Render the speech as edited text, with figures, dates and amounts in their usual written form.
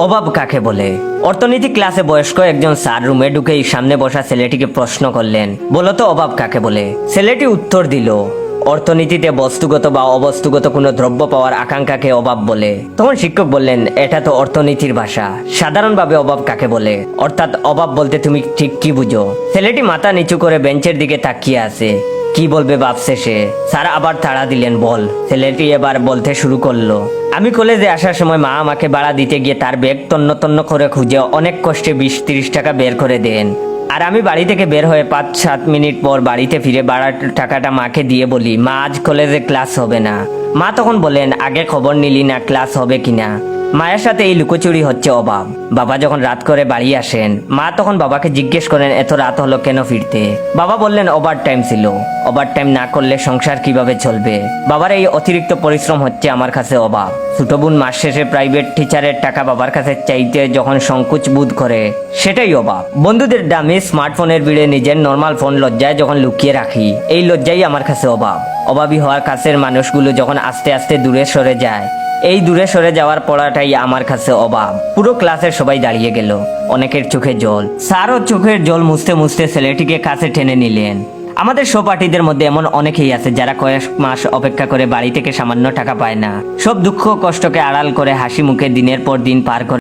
অভাব কাকে বলে? অর্থনীতি ক্লাসে বয়স্ক একজন স্যার রুমে ঢুকেই সামনে বসা ছেলেটিকে প্রশ্ন করলেন, বলো তো অভাব কাকে বলে? ছেলেটি উত্তর দিল, অর্থনীতিতে বস্তুগত বা অবস্তুগত কোনো দ্রব্য পাওয়ার আকাঙ্ক্ষাকে অভাব বলে। তখন শিক্ষক বললেন, এটা তো অর্থনীতির ভাষা, সাধারণভাবে অভাব কাকে বলে, অর্থাৎ অভাব বলতে তুমি ঠিক কি বুঝো? ছেলেটি মাথা নিচু করে বেঞ্চের দিকে তাকিয়ে আছে, কি বলবে ভাবছে সে। স্যার আবার তাড়া দিলেন, বল। ছেলেটি এবার বলতে শুরু করলো, আমি কলেজে আসার সময় মা আমাকে ভাড়া দিতে গিয়ে তার ব্যাগ তন্ন তন্ন করে খুঁজে অনেক কষ্টে 20-30 টাকা বের করে দেন। আর আমি বাড়ি থেকে বের হয়ে 5-7 মিনিট পর বাড়িতে ফিরে ভাড়ার টাকাটা মাকে দিয়ে বলি, মা আজ কলেজে ক্লাস হবে না। মা তখন বলেন, আগে খবর নিলি না ক্লাস হবে কিনা? মায়ের সাথে এই লুকোচুরি হচ্ছে অভাব। বাবা যখন রাত করে বাড়ি আসেন, মা তখন বাবাকে জিজ্ঞেস করেন, এত রাত হলো কেন ফিরতে? বাবা বললেন, ওভার টাইম ছিল। ওভার টাইম না করলে সংসার কিভাবে চলবে? বাবার এই অতিরিক্ত পরিশ্রম হচ্ছে আমার কাছে অভাব। ছোট বোন মাস শেষে প্রাইভেট টিচারের টাকা বাবার কাছে চাইতে যখন সংকোচ বোধ করে, সেটাই অভাব। বন্ধুদের দামি স্মার্টফোনের ভিড়ে নিজের নর্মাল ফোন লজ্জায় যখন লুকিয়ে রাখি, এই লজ্জাই আমার কাছে অভাব। অভাবী হওয়ার কাছের মানুষগুলো যখন আস্তে আস্তে দূরে সরে যায়, এই দূরে সরে যাওয়ার পড়াটাই আমার কাছে অভাব। পুরো ক্লাসের সবাই দাঁড়িয়ে গেল, অনেকের চোখে জল। স্যারও চোখের জল মুছতে মুছতে ছেলেটিকে কাছে টেনে নিলেন। আমাদের সহপাঠীদের মধ্যে এমন অনেকেই আছে যারা কয়েক মাস অপেক্ষা করে বাড়ি থেকে সামান্য টাকা পায় না। সব দুঃখ কষ্টকে আড়াল করে হাসি মুখে দিনের পর দিন পার করে